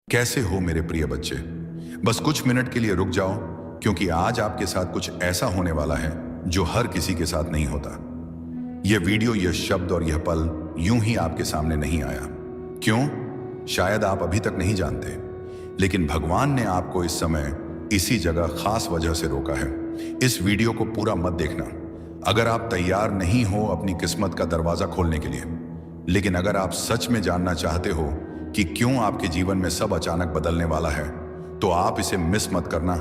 कैसे हो मेरे प्रिय बच्चे। बस कुछ मिनट के लिए रुक जाओ, क्योंकि आज आपके साथ कुछ ऐसा होने वाला है जो हर किसी के साथ नहीं होता। यह वीडियो, यह शब्द और यह पल यूं ही आपके सामने नहीं आया। क्यों? शायद आप अभी तक नहीं जानते, लेकिन भगवान ने आपको इस समय इसी जगह खास वजह से रोका है। इस वीडियो को पूरा मत देखना अगर आप तैयार नहीं हो अपनी किस्मत का दरवाजा खोलने के लिए। लेकिन अगर आप सच में जानना चाहते हो कि क्यों आपके जीवन में सब अचानक बदलने वाला है, तो आप इसे मिस मत करना,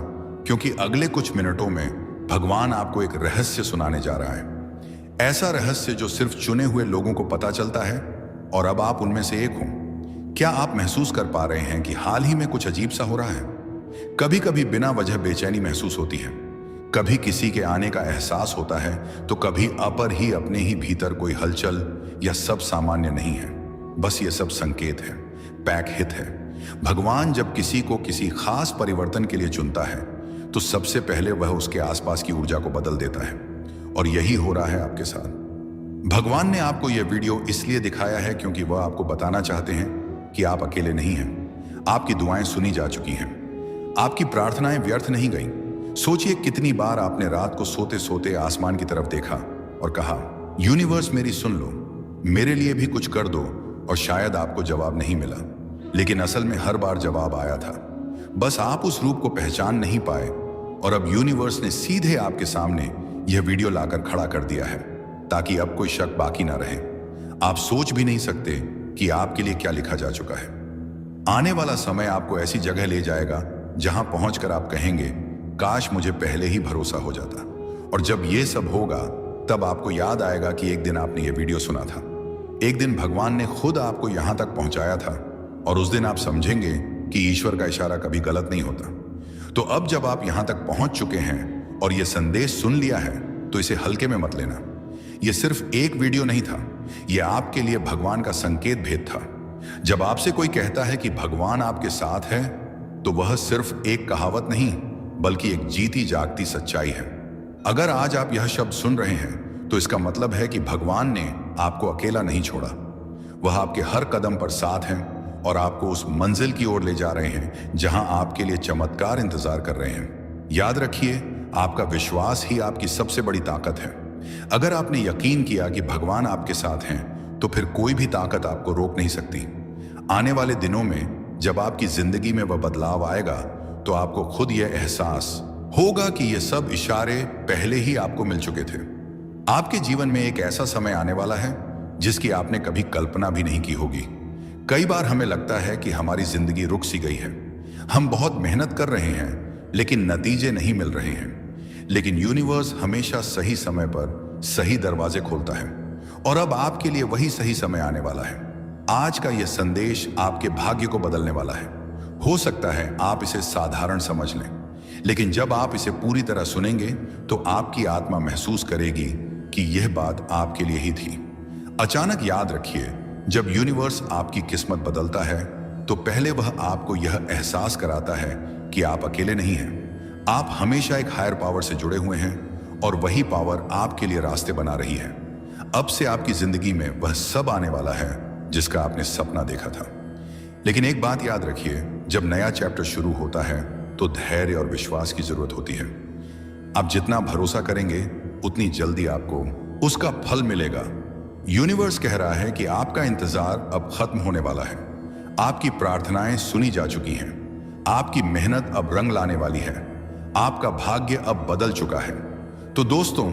क्योंकि अगले कुछ मिनटों में भगवान आपको एक रहस्य सुनाने जा रहा है। ऐसा रहस्य जो सिर्फ चुने हुए लोगों को पता चलता है, और अब आप उनमें से एक हो। क्या आप महसूस कर पा रहे हैं कि हाल ही में कुछ अजीब सा हो रहा है? कभी कभी बिना वजह बेचैनी महसूस होती है, कभी किसी के आने का एहसास होता है, तो कभी अपर ही अपने ही भीतर कोई हलचल या सब सामान्य नहीं है। बस ये सब संकेत है, पैक हित है। भगवान जब किसी को किसी खास परिवर्तन के लिए चुनता है, तो सबसे पहले वह उसके आसपास की ऊर्जा को बदल देता है, और यही हो रहा है आपके साथ। भगवान ने आपको यह वीडियो इसलिए दिखाया है क्योंकि वह आपको बताना चाहते हैं कि आप अकेले नहीं हैं। आपकी दुआएं सुनी जा चुकी हैं, आपकी प्रार्थनाएं व्यर्थ नहीं गई। सोचिए कितनी बार आपने रात को सोते सोते आसमान की तरफ देखा और कहा, यूनिवर्स मेरी सुन लो, मेरे लिए भी कुछ कर दो। और शायद आपको जवाब नहीं मिला, लेकिन असल में हर बार जवाब आया था। बस आप उस रूप को पहचान नहीं पाए, और अब यूनिवर्स ने सीधे आपके सामने यह वीडियो लाकर खड़ा कर दिया है, ताकि अब कोई शक बाकी ना रहे। आप सोच भी नहीं सकते कि आपके लिए क्या लिखा जा चुका है। आने वाला समय आपको ऐसी जगह ले जाएगा जहां पहुंचकर आप कहेंगे, काश मुझे पहले ही भरोसा हो जाता। और जब यह सब होगा, तब आपको याद आएगा कि एक दिन आपने यह वीडियो सुना था, एक दिन भगवान ने खुद आपको यहां तक पहुंचाया था, और उस दिन आप समझेंगे कि ईश्वर का इशारा कभी गलत नहीं होता। तो अब जब आप यहां तक पहुंच चुके हैं और यह संदेश सुन लिया है, तो इसे हल्के में मत लेना। यह सिर्फ एक वीडियो नहीं था, यह आपके लिए भगवान का संकेत भेद था। जब आपसे कोई कहता है कि भगवान आपके साथ है, तो वह सिर्फ एक कहावत नहीं, बल्कि एक जीती जागती सच्चाई है। अगर आज आप यह शब्द सुन रहे हैं, तो इसका मतलब है कि भगवान ने आपको अकेला नहीं छोड़ा। वह आपके हर कदम पर साथ हैं, और आपको उस मंजिल की ओर ले जा रहे हैं जहां आपके लिए चमत्कार इंतजार कर रहे हैं। याद रखिए, आपका विश्वास ही आपकी सबसे बड़ी ताकत है। अगर आपने यकीन किया कि भगवान आपके साथ हैं, तो फिर कोई भी ताकत आपको रोक नहीं सकती। आने वाले दिनों में जब आपकी जिंदगी में वह बदलाव आएगा, तो आपको खुद यह एहसास होगा कि यह सब इशारे पहले ही आपको मिल चुके थे। आपके जीवन में एक ऐसा समय आने वाला है जिसकी आपने कभी कल्पना भी नहीं की होगी। कई बार हमें लगता है कि हमारी जिंदगी रुक सी गई है, हम बहुत मेहनत कर रहे हैं, लेकिन नतीजे नहीं मिल रहे हैं। लेकिन यूनिवर्स हमेशा सही समय पर सही दरवाजे खोलता है, और अब आपके लिए वही सही समय आने वाला है। आज का यह संदेश आपके भाग्य को बदलने वाला है। हो सकता है आप इसे साधारण समझ लें, लेकिन जब आप इसे पूरी तरह सुनेंगे, तो आपकी आत्मा महसूस करेगी कि यह बात आपके लिए ही थी। अचानक याद रखिए, जब यूनिवर्स आपकी किस्मत बदलता है, तो पहले वह आपको यह एहसास कराता है कि आप अकेले नहीं हैं। आप हमेशा एक हायर पावर से जुड़े हुए हैं, और वही पावर आपके लिए रास्ते बना रही है। अब से आपकी जिंदगी में वह सब आने वाला है जिसका आपने सपना देखा था। लेकिन एक बात याद रखिए, जब नया चैप्टर शुरू होता है, तो धैर्य और विश्वास की जरूरत होती है। आप जितना भरोसा करेंगे, उतनी जल्दी आपको उसका फल मिलेगा। यूनिवर्स कह रहा है कि आपका इंतजार अब खत्म होने वाला है। आपकी प्रार्थनाएं सुनी जा चुकी हैं, आपकी मेहनत अब रंग लाने वाली है, आपका भाग्य अब बदल चुका है। तो दोस्तों,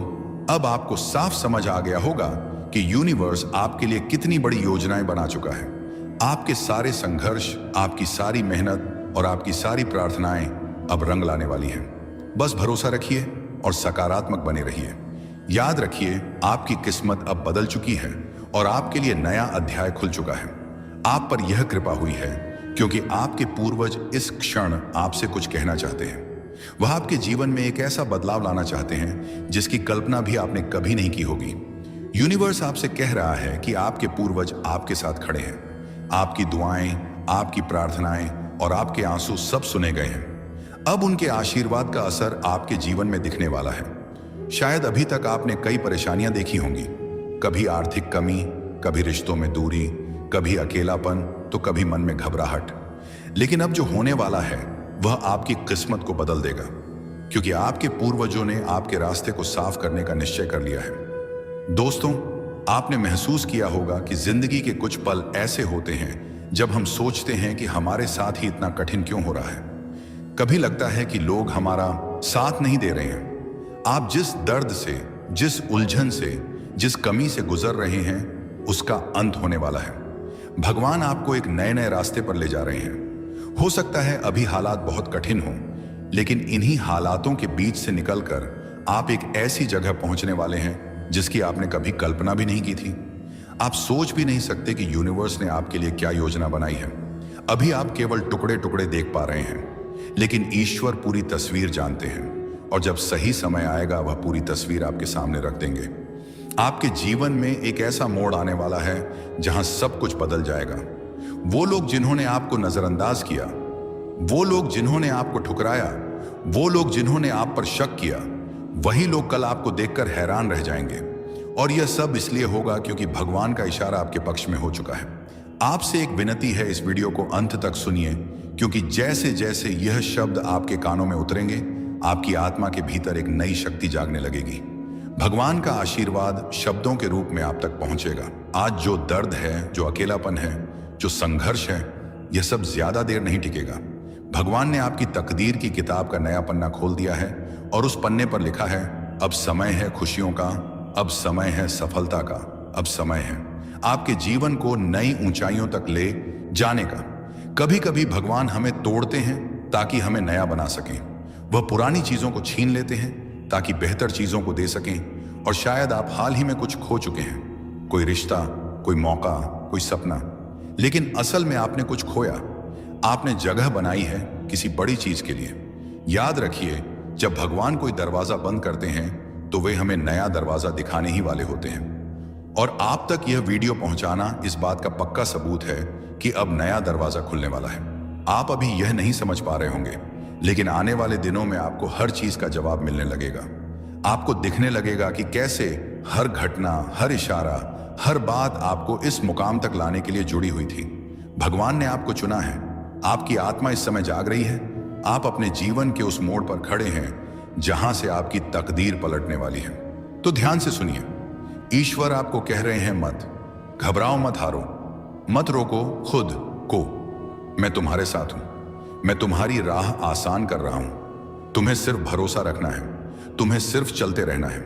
अब आपको साफ समझ आ गया होगा कि यूनिवर्स आपके लिए कितनी बड़ी योजनाएं बना चुका है। आपके सारे संघर्ष, आपकी सारी मेहनत और आपकी सारी प्रार्थनाएं अब रंग लाने वाली हैं। बस भरोसा रखिए और सकारात्मक बने रहिए। याद रखिए, आपकी किस्मत अब बदल चुकी है, और आपके लिए नया अध्याय खुल चुका है। आप पर यह कृपा हुई है क्योंकि आपके पूर्वज इस क्षण आपसे कुछ कहना चाहते हैं। वह आपके जीवन में एक ऐसा बदलाव लाना चाहते हैं जिसकी कल्पना भी आपने कभी नहीं की होगी। यूनिवर्स आपसे कह रहा है कि आपके पूर्वज आपके साथ खड़े हैं। आपकी दुआएं, आपकी प्रार्थनाएं और आपके आंसू सब सुने गए हैं। अब उनके आशीर्वाद का असर आपके जीवन में दिखने वाला है। शायद अभी तक आपने कई परेशानियां देखी होंगी, कभी आर्थिक कमी, कभी रिश्तों में दूरी, कभी अकेलापन, तो कभी मन में घबराहट। लेकिन अब जो होने वाला है वह आपकी किस्मत को बदल देगा, क्योंकि आपके पूर्वजों ने आपके रास्ते को साफ करने का निश्चय कर लिया है। दोस्तों, आपने महसूस किया होगा कि जिंदगी के कुछ पल ऐसे होते हैं जब हम सोचते हैं कि हमारे साथ ही इतना कठिन क्यों हो रहा है। कभी लगता है कि लोग हमारा साथ नहीं दे रहे हैं। आप जिस दर्द से, जिस उलझन से, जिस कमी से गुजर रहे हैं, उसका अंत होने वाला है। भगवान आपको एक नए नए रास्ते पर ले जा रहे हैं। हो सकता है अभी हालात बहुत कठिन हों, लेकिन इन्हीं हालातों के बीच से निकलकर आप एक ऐसी जगह पहुंचने वाले हैं जिसकी आपने कभी कल्पना भी नहीं की थी। आप सोच भी नहीं सकते कि यूनिवर्स ने आपके लिए क्या योजना बनाई है। अभी आप केवल टुकड़े टुकड़े देख पा रहे हैं, लेकिन ईश्वर पूरी तस्वीर जानते हैं, और जब सही समय आएगा वह पूरी तस्वीर आपके सामने रख देंगे। आपके जीवन में एक ऐसा मोड़ आने वाला है जहां सब कुछ बदल जाएगा। वो लोग जिन्होंने आपको नजरअंदाज किया, वो लोग जिन्होंने आपको ठुकराया, वो लोग जिन्होंने आप पर शक किया, वही लोग कल आपको देखकर हैरान रह जाएंगे। और यह सब इसलिए होगा क्योंकि भगवान का इशारा आपके पक्ष में हो चुका है। आपसे एक विनती है, इस वीडियो को अंत तक सुनिए, क्योंकि जैसे जैसे यह शब्द आपके कानों में उतरेंगे, आपकी आत्मा के भीतर एक नई शक्ति जागने लगेगी। भगवान का आशीर्वाद शब्दों के रूप में आप तक पहुंचेगा। आज जो दर्द है, जो अकेलापन है, जो संघर्ष है, यह सब ज्यादा देर नहीं टिकेगा। भगवान ने आपकी तकदीर की किताब का नया पन्ना खोल दिया है, और उस पन्ने पर लिखा है, अब समय है खुशियों का, अब समय है सफलता का, अब समय है आपके जीवन को नई ऊंचाइयों तक ले जाने का। कभी कभी भगवान हमें तोड़ते हैं ताकि हमें नया बना सकें। वह पुरानी चीजों को छीन लेते हैं ताकि बेहतर चीजों को दे सकें। और शायद आप हाल ही में कुछ खो चुके हैं, कोई रिश्ता, कोई मौका, कोई सपना, लेकिन असल में आपने कुछ खोया। आपने जगह बनाई है किसी बड़ी चीज के लिए। याद रखिए, जब भगवान कोई दरवाजा बंद करते हैं तो वे हमें नया दरवाजा दिखाने ही वाले होते हैं। और आप तक यह वीडियो पहुंचाना इस बात का पक्का सबूत है कि अब नया दरवाजा खुलने वाला है। आप अभी यह नहीं समझ पा रहे होंगे, लेकिन आने वाले दिनों में आपको हर चीज का जवाब मिलने लगेगा। आपको दिखने लगेगा कि कैसे हर घटना, हर इशारा, हर बात आपको इस मुकाम तक लाने के लिए जुड़ी हुई थी। भगवान ने आपको चुना है। आपकी आत्मा इस समय जाग रही है। आप अपने जीवन के उस मोड़ पर खड़े हैं जहां से आपकी तकदीर पलटने वाली है। तो ध्यान से सुनिए, ईश्वर आपको कह रहे हैं, मत घबराओ, मत हारो, मत रोको खुद को। मैं तुम्हारे साथ हूं, मैं तुम्हारी राह आसान कर रहा हूं। तुम्हें सिर्फ भरोसा रखना है, तुम्हें सिर्फ चलते रहना है।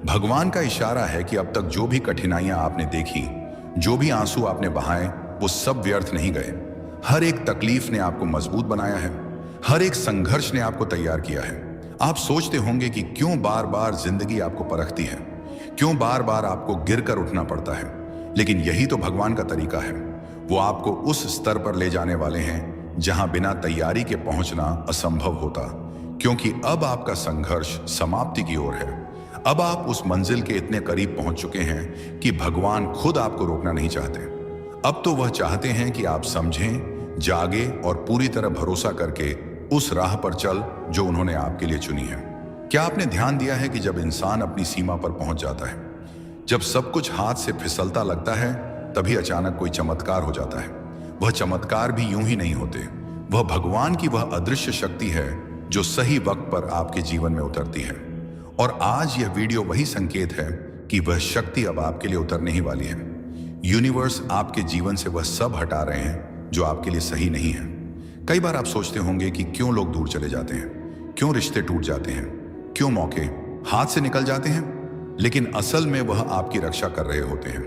भगवान का इशारा है कि अब तक जो भी कठिनाइयां आपने देखी, जो भी आंसू आपने बहाए, वो सब व्यर्थ नहीं गए। हर एक तकलीफ ने आपको मजबूत बनाया है, हर एक संघर्ष ने आपको तैयार किया है। आप सोचते होंगे कि क्यों बार बार जिंदगी आपको परखती है, क्यों बार बार आपको गिरकर उठना पड़ता है, लेकिन यही तो भगवान का तरीका है। वो आपको उस स्तर पर ले जाने वाले हैं जहां बिना तैयारी के पहुंचना असंभव होता, क्योंकि अब आपका संघर्ष समाप्ति की ओर है। अब आप उस मंजिल के इतने करीब पहुंच चुके हैं कि भगवान खुद आपको रोकना नहीं चाहते। अब तो वह चाहते हैं कि आप समझें, जागे और पूरी तरह भरोसा करके उस राह पर चल जो उन्होंने आपके लिए चुनी है। क्या आपने ध्यान दिया है कि जब इंसान अपनी सीमा पर पहुंच जाता है, जब सब कुछ हाथ से फिसलता लगता है, तभी अचानक कोई चमत्कार हो जाता है। वह चमत्कार भी यूं ही नहीं होते, वह भगवान की वह अदृश्य शक्ति है जो सही वक्त पर आपके जीवन में उतरती है। और आज यह वीडियो वही संकेत है कि वह शक्ति अब आपके लिए उतरने ही वाली है। यूनिवर्स आपके जीवन से वह सब हटा रहे हैं जो आपके लिए सही नहीं है। कई बार आप सोचते होंगे कि क्यों लोग दूर चले जाते हैं, क्यों रिश्ते टूट जाते हैं, क्यों मौके हाथ से निकल जाते हैं, लेकिन असल में वह आपकी रक्षा कर रहे होते हैं।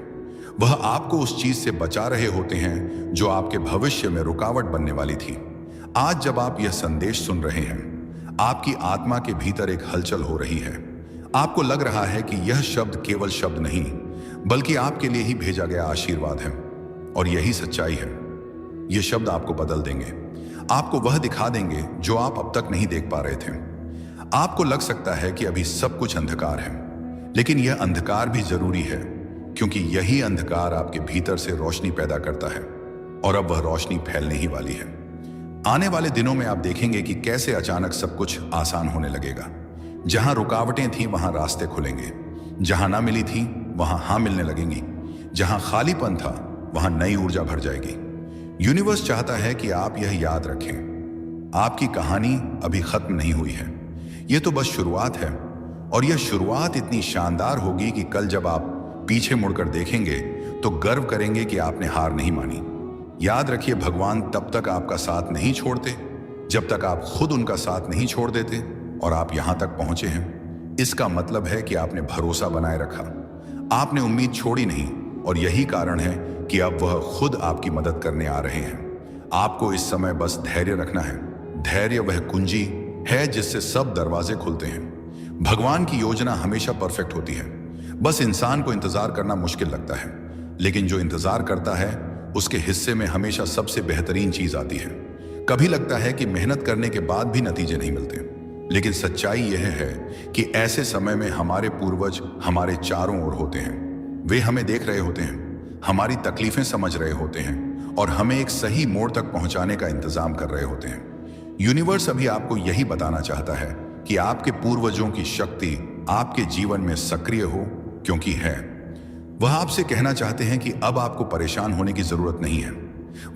वह आपको उस चीज से बचा रहे होते हैं जो आपके भविष्य में रुकावट बनने वाली थी। आज जब आप यह संदेश सुन रहे हैं, आपकी आत्मा के भीतर एक हलचल हो रही है। आपको लग रहा है कि यह शब्द केवल शब्द नहीं, बल्कि आपके लिए ही भेजा गया आशीर्वाद है। और यही सच्चाई है। ये शब्द आपको बदल देंगे, आपको वह दिखा देंगे जो आप अब तक नहीं देख पा रहे थे। आपको लग सकता है कि अभी सब कुछ अंधकार है, लेकिन यह अंधकार भी जरूरी है, क्योंकि यही अंधकार आपके भीतर से रोशनी पैदा करता है, और अब वह रोशनी फैलने ही वाली है। आने वाले दिनों में आप देखेंगे कि कैसे अचानक सब कुछ आसान होने लगेगा। जहां रुकावटें थीं वहां रास्ते खुलेंगे, जहां ना मिली थी वहां हाँ मिलने लगेंगी, जहां खालीपन था वहां नई ऊर्जा भर जाएगी। यूनिवर्स चाहता है कि आप यह याद रखें, आपकी कहानी अभी खत्म नहीं हुई है। यह तो बस शुरुआत है, और यह शुरुआत इतनी शानदार होगी कि कल जब आप पीछे मुड़कर देखेंगे तो गर्व करेंगे कि आपने हार नहीं मानी। याद रखिए, भगवान तब तक आपका साथ नहीं छोड़ते जब तक आप खुद उनका साथ नहीं छोड़ देते, और आप यहां तक पहुंचे हैं। इसका मतलब है कि आपने भरोसा बनाए रखा, आपने उम्मीद छोड़ी नहीं, और यही कारण है कि अब वह खुद आपकी मदद करने आ रहे हैं। आपको इस समय बस धैर्य रखना है। धैर्य वह कुंजी है जिससे सब दरवाजे खुलते हैं। भगवान की योजना हमेशा परफेक्ट होती है, बस इंसान को इंतजार करना मुश्किल लगता है, लेकिन जो इंतजार करता है उसके हिस्से में हमेशा सबसे बेहतरीन चीज आती है। कभी लगता है कि मेहनत करने के बाद भी नतीजे नहीं मिलते, लेकिन सच्चाई यह है कि ऐसे समय में हमारे पूर्वज हमारे चारों ओर होते हैं। वे हमें देख रहे होते हैं, हमारी तकलीफें समझ रहे होते हैं, और हमें एक सही मोड़ तक पहुंचाने का इंतजाम कर रहे होते हैं। यूनिवर्स अभी आपको यही बताना चाहता है कि आपके पूर्वजों की शक्ति आपके जीवन में सक्रिय हो, क्योंकि है। वह आपसे कहना चाहते हैं कि अब आपको परेशान होने की जरूरत नहीं है।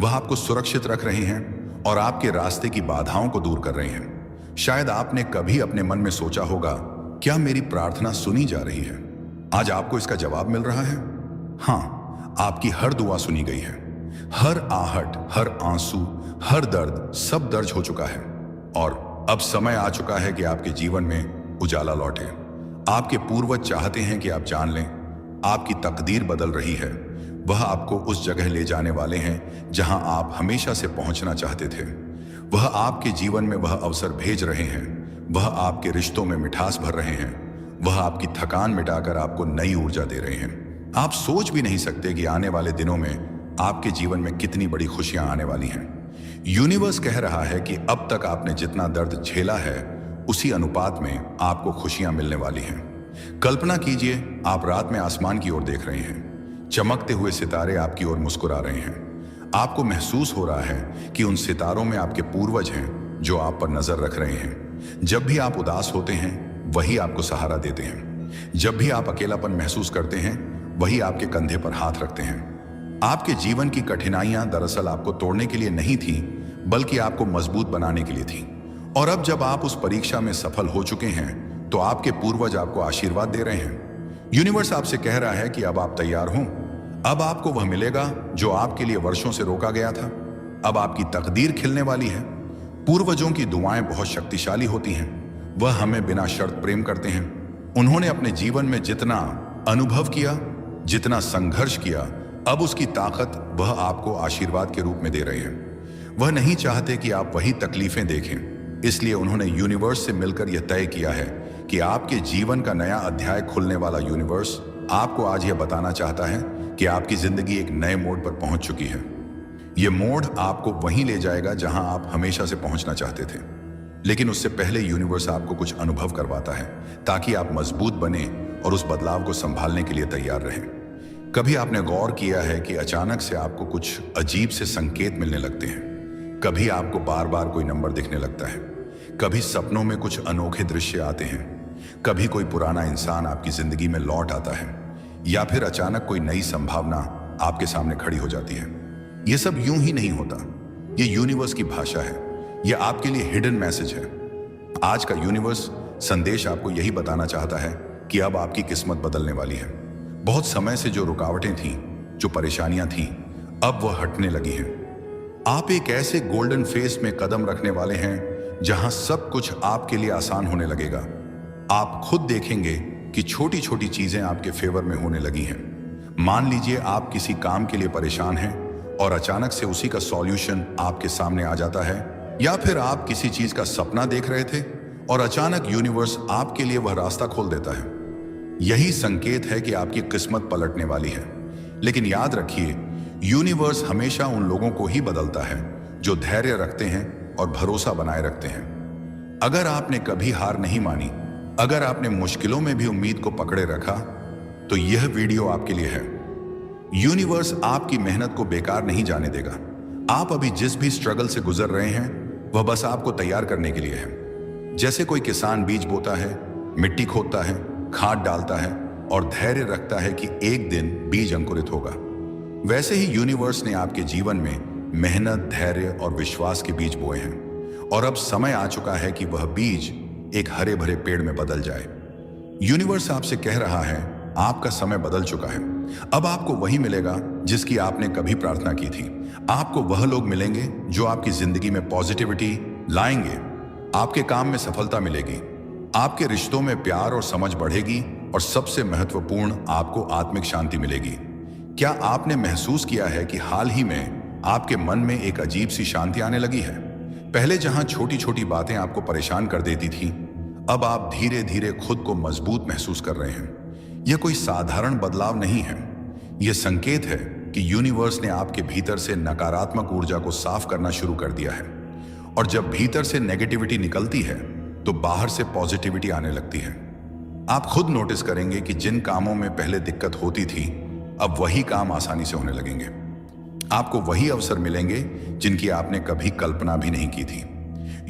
वह आपको सुरक्षित रख रहे हैं और आपके रास्ते की बाधाओं को दूर कर रहे हैं। शायद आपने कभी अपने मन में सोचा होगा, क्या मेरी प्रार्थना सुनी जा रही है? आज आपको इसका जवाब मिल रहा है। हाँ, आपकी हर दुआ सुनी गई है। हर आहट, हर आंसू, हर दर्द, सब दर्ज हो चुका है, और अब समय आ चुका है कि आपके जीवन में उजाला लौटे। आपके पूर्वज चाहते हैं कि आप जान लें, आपकी तकदीर बदल रही है। वह आपको उस जगह ले जाने वाले हैं जहां आप हमेशा से पहुंचना चाहते थे। वह आपके जीवन में वह अवसर भेज रहे हैं। वह आपके रिश्तों में मिठास भर रहे हैं। वह आपकी थकान मिटाकर आपको नई ऊर्जा दे रहे हैं। आप सोच भी नहीं सकते कि आने वाले दिनों में आपके जीवन में कितनी बड़ी खुशियां आने वाली हैं। यूनिवर्स कह रहा है कि अब तक आपने जितना दर्द झेला है, उसी अनुपात में आपको खुशियां मिलने वाली हैं। कल्पना कीजिए, आप रात में आसमान की ओर देख रहे हैं। चमकते हुए सितारे आपकी ओर मुस्कुरा रहे हैं। आपको महसूस हो रहा है कि उन सितारों में आपके पूर्वज हैं जो आप पर नजर रख रहे हैं। जब भी आप उदास होते हैं, वही आपको सहारा देते हैं। जब भी आप अकेलापन महसूस करते हैं, वही आपके कंधे पर हाथ रखते हैं। आपके जीवन की कठिनाइयां दरअसल आपको तोड़ने के लिए नहीं थी, बल्कि आपको मजबूत बनाने के लिए थी। और अब जब आप उस परीक्षा में सफल हो चुके हैं, तो आपके पूर्वज आपको आशीर्वाद दे रहे हैं। यूनिवर्स आपसे कह रहा है कि अब आप तैयार हों। अब आपको वह मिलेगा जो आपके लिए वर्षों से रोका गया था। अब आपकी तकदीर खिलने वाली है। पूर्वजों की दुआएं बहुत शक्तिशाली होती हैं। वह हमें बिना शर्त प्रेम करते हैं। उन्होंने अपने जीवन में जितना अनुभव किया, जितना संघर्ष किया, अब उसकी ताकत वह आपको आशीर्वाद के रूप में दे रहे हैं। वह नहीं चाहते कि आप वही तकलीफें देखें, इसलिए उन्होंने यूनिवर्स से मिलकर यह तय किया है कि आपके जीवन का नया अध्याय खुलने वाला यूनिवर्स आपको आज यह बताना चाहता है कि आपकी जिंदगी एक नए मोड़ पर पहुंच चुकी है। यह मोड़ आपको वहीं ले जाएगा जहां आप हमेशा से पहुंचना चाहते थे। लेकिन उससे पहले यूनिवर्स आपको कुछ अनुभव करवाता है, ताकि आप मजबूत बने और उस बदलाव को संभालने के लिए तैयार रहें। कभी आपने गौर किया है कि अचानक से आपको कुछ अजीब से संकेत मिलने लगते हैं। कभी आपको बार बार कोई नंबर दिखने लगता है। कभी सपनों में कुछ अनोखे दृश्य आते हैं। कभी कोई पुराना इंसान आपकी जिंदगी में लौट आता है, या फिर अचानक कोई नई संभावना आपके सामने खड़ी हो जाती है। यह सब यूं ही नहीं होता। यह यूनिवर्स की भाषा है। यह आपके लिए हिडन मैसेज है। आज का यूनिवर्स संदेश आपको यही बताना चाहता है कि अब आपकी किस्मत बदलने वाली है। बहुत समय से जो रुकावटें थीं, जो परेशानियां थीं, अब वह हटने लगी हैं। आप एक ऐसे गोल्डन फेस में कदम रखने वाले हैं जहां सब कुछ आपके लिए आसान होने लगेगा। आप खुद देखेंगे कि छोटी छोटी चीजें आपके फेवर में होने लगी हैं। मान लीजिए आप किसी काम के लिए परेशान हैं और अचानक से उसी का सॉल्यूशन आपके सामने आ जाता है, या फिर आप किसी चीज का सपना देख रहे थे और अचानक यूनिवर्स आपके लिए वह रास्ता खोल देता है। यही संकेत है कि आपकी किस्मत पलटने वाली है। लेकिन याद रखिए, यूनिवर्स हमेशा उन लोगों को ही बदलता है जो धैर्य रखते हैं और भरोसा बनाए रखते हैं। अगर आपने कभी हार नहीं मानी, अगर आपने मुश्किलों में भी उम्मीद को पकड़े रखा, तो यह वीडियो आपके लिए है। यूनिवर्स आपकी मेहनत को बेकार नहीं जाने देगा। आप अभी जिस भी स्ट्रगल से गुजर रहे हैं, वह बस आपको तैयार करने के लिए है। जैसे कोई किसान बीज बोता है, मिट्टी खोदता है, खाद डालता है और धैर्य रखता है कि एक दिन बीज अंकुरित होगा, वैसे ही यूनिवर्स ने आपके जीवन में मेहनत, धैर्य और विश्वास के बीज बोए हैं और अब समय आ चुका है कि वह बीज एक हरे भरे पेड़ में बदल जाए। यूनिवर्स आपसे कह रहा है, आपका समय बदल चुका है। अब आपको वही मिलेगा जिसकी आपने कभी प्रार्थना की थी। आपको वह लोग मिलेंगे जो आपकी जिंदगी में पॉजिटिविटी लाएंगे। आपके काम में सफलता मिलेगी, आपके रिश्तों में प्यार और समझ बढ़ेगी और सबसे महत्वपूर्ण, आपको आत्मिक शांति मिलेगी। क्या आपने महसूस किया है कि हाल ही में आपके मन में एक अजीब सी शांति आने लगी है? पहले जहां छोटी छोटी बातें आपको परेशान कर देती थी, अब आप धीरे धीरे खुद को मजबूत महसूस कर रहे हैं। यह कोई साधारण बदलाव नहीं है, यह संकेत है कि यूनिवर्स ने आपके भीतर से नकारात्मक ऊर्जा को साफ करना शुरू कर दिया है। और जब भीतर से नेगेटिविटी निकलती है तो बाहर से पॉजिटिविटी आने लगती है। आप खुद नोटिस करेंगे कि जिन कामों में पहले दिक्कत होती थी, अब वही काम आसानी से होने लगेंगे। आपको वही अवसर मिलेंगे जिनकी आपने कभी कल्पना भी नहीं की थी।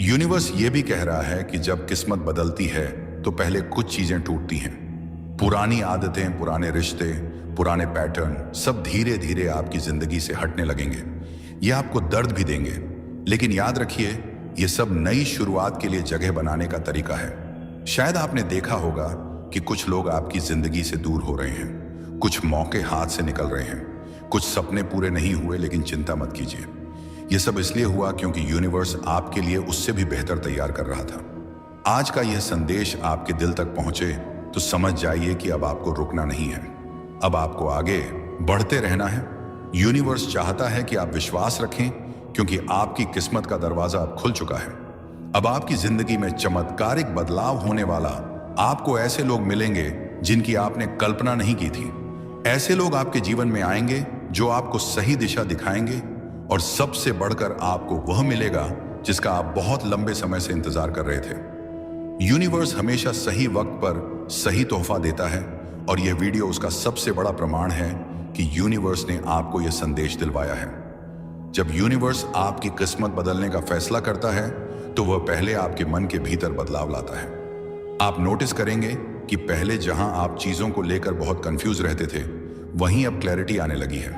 यूनिवर्स ये भी कह रहा है कि जब किस्मत बदलती है तो पहले कुछ चीजें टूटती हैं। पुरानी आदतें, पुराने रिश्ते, पुराने पैटर्न सब धीरे धीरे आपकी जिंदगी से हटने लगेंगे। ये आपको दर्द भी देंगे, लेकिन याद रखिए, ये सब नई शुरुआत के लिए जगह बनाने का तरीका है। शायद आपने देखा होगा कि कुछ लोग आपकी जिंदगी से दूर हो रहे हैं, कुछ मौके हाथ से निकल रहे हैं, कुछ सपने पूरे नहीं हुए, लेकिन चिंता मत कीजिए। यह सब इसलिए हुआ क्योंकि यूनिवर्स आपके लिए उससे भी बेहतर तैयार कर रहा था। आज का यह संदेश आपके दिल तक पहुंचे तो समझ जाइए कि अब आपको रुकना नहीं है, अब आपको आगे बढ़ते रहना है। यूनिवर्स चाहता है कि आप विश्वास रखें, क्योंकि आपकी किस्मत का दरवाजा अब खुल चुका है। अब आपकी जिंदगी में चमत्कारिक बदलाव होने वाला। आपको ऐसे लोग मिलेंगे जिनकी आपने कल्पना नहीं की थी। ऐसे लोग आपके जीवन में आएंगे जो आपको सही दिशा दिखाएंगे, और सबसे बढ़कर आपको वह मिलेगा जिसका आप बहुत लंबे समय से इंतजार कर रहे थे। यूनिवर्स हमेशा सही वक्त पर सही तोहफा देता है, और यह वीडियो उसका सबसे बड़ा प्रमाण है कि यूनिवर्स ने आपको यह संदेश दिलवाया है। जब यूनिवर्स आपकी किस्मत बदलने का फैसला करता है तो वह पहले आपके मन के भीतर बदलाव लाता है। आप नोटिस करेंगे कि पहले जहां आप चीजों को लेकर बहुत कंफ्यूज रहते थे, वहीं अब क्लैरिटी आने लगी है।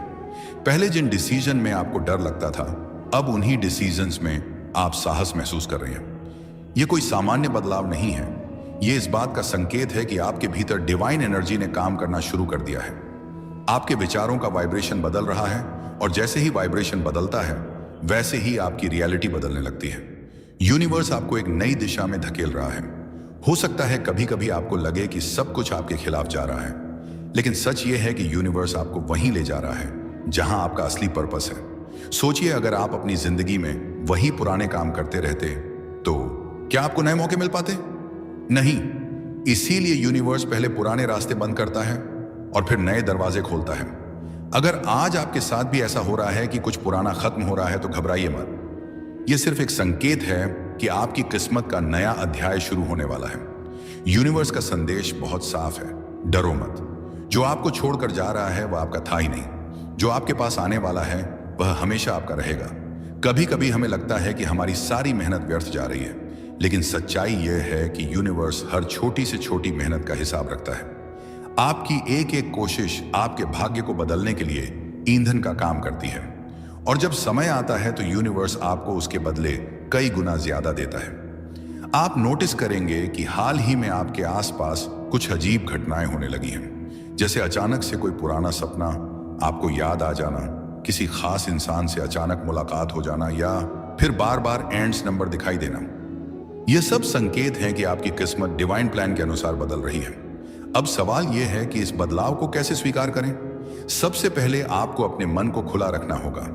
पहले जिन डिसीजन में आपको डर लगता था, अब उन्हीं डिसीजंस में आप साहस महसूस कर रहे हैं। यह कोई सामान्य बदलाव नहीं है, यह इस बात का संकेत है कि आपके भीतर डिवाइन एनर्जी ने काम करना शुरू कर दिया है। आपके विचारों का वाइब्रेशन बदल रहा है, और जैसे ही वाइब्रेशन बदलता है वैसे ही आपकी रियलिटी बदलने लगती है। यूनिवर्स आपको एक नई दिशा में धकेल रहा है। हो सकता है कभी कभी आपको लगे कि सब कुछ आपके खिलाफ जा रहा है, लेकिन सच ये है कि यूनिवर्स आपको वहीं ले जा रहा है जहां आपका असली पर्पस है। सोचिए, अगर आप अपनी जिंदगी में वही पुराने काम करते रहते तो क्या आपको नए मौके मिल पाते? नहीं। इसीलिए यूनिवर्स पहले पुराने रास्ते बंद करता है और फिर नए दरवाजे खोलता है। अगर आज आपके साथ भी ऐसा हो रहा है कि कुछ पुराना खत्म हो रहा है तो घबराइए मत। यह सिर्फ एक संकेत है कि आपकी किस्मत का नया अध्याय शुरू होने वाला है। यूनिवर्स का संदेश बहुत साफ है, डरो मत। जो आपको छोड़कर जा रहा है वह आपका था ही नहीं। जो आपके पास आने वाला है वह हमेशा आपका रहेगा। कभी कभी हमें लगता है कि हमारी सारी मेहनत व्यर्थ जा रही है, लेकिन सच्चाई यह है कि यूनिवर्स हर छोटी से छोटी मेहनत का हिसाब रखता है। आपकी एक एक कोशिश आपके भाग्य को बदलने के लिए ईंधन का काम करती है, और जब समय आता है तो यूनिवर्स आपको उसके बदले कई गुना ज्यादा देता है। आप नोटिस करेंगे कि हाल ही में आपके आसपास कुछ अजीब घटनाएं होने लगी हैं, जैसे अचानक से कोई पुराना सपना आपको याद आ जाना, किसी खास इंसान से अचानक मुलाकात हो जाना, या फिर बार बार एंड्स नंबर दिखाई देना। यह सब संकेत हैं कि आपकी किस्मत डिवाइन प्लान के अनुसार बदल रही है। अब सवाल यह है कि इस बदलाव को कैसे स्वीकार करें। सबसे पहले आपको अपने मन को खुला रखना होगा।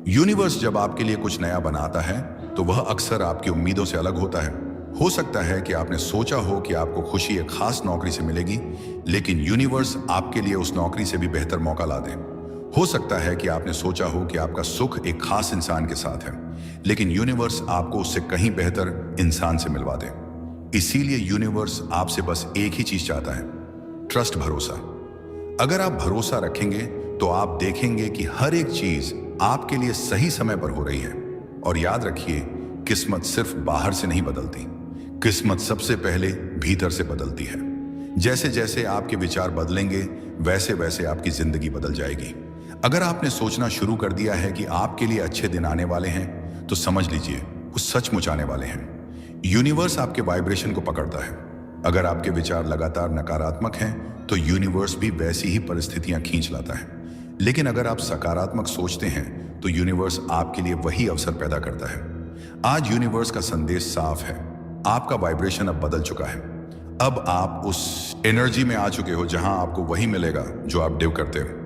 यूनिवर्स जब आपके लिए कुछ नया बनाता है तो वह अक्सर आपकी उम्मीदों से अलग होता है। हो सकता है कि आपने सोचा हो कि आपको खुशी एक खास नौकरी से मिलेगी, लेकिन यूनिवर्स आपके लिए उस नौकरी से भी बेहतर मौका ला दे। हो सकता है कि आपने सोचा हो कि आपका सुख एक खास इंसान के साथ है, लेकिन यूनिवर्स आपको उससे कहीं बेहतर इंसान से मिलवा दे। इसीलिए यूनिवर्स आपसे बस एक ही चीज चाहता है, ट्रस्ट, भरोसा। अगर आप भरोसा रखेंगे तो आप देखेंगे कि हर एक चीज आपके लिए सही समय पर हो रही है। और याद रखिए, किस्मत सिर्फ बाहर से नहीं बदलती, किस्मत सबसे पहले भीतर से बदलती है। जैसे जैसे आपके विचार बदलेंगे वैसे वैसे आपकी जिंदगी बदल जाएगी। अगर आपने सोचना शुरू कर दिया है कि आपके लिए अच्छे दिन आने वाले हैं, तो समझ लीजिए वो सचमुच आने वाले हैं। यूनिवर्स आपके वाइब्रेशन को पकड़ता है। अगर आपके विचार लगातार नकारात्मक हैं, तो यूनिवर्स भी वैसी ही परिस्थितियां खींच लाता है। लेकिन अगर आप सकारात्मक सोचते हैं, तो यूनिवर्स आपके लिए वही अवसर पैदा करता है। आज यूनिवर्स का संदेश साफ है, आपका वाइब्रेशन अब बदल चुका है। अब आप उस एनर्जी में आ चुके हो जहां आपको वही मिलेगा जो आप डिव करते हो।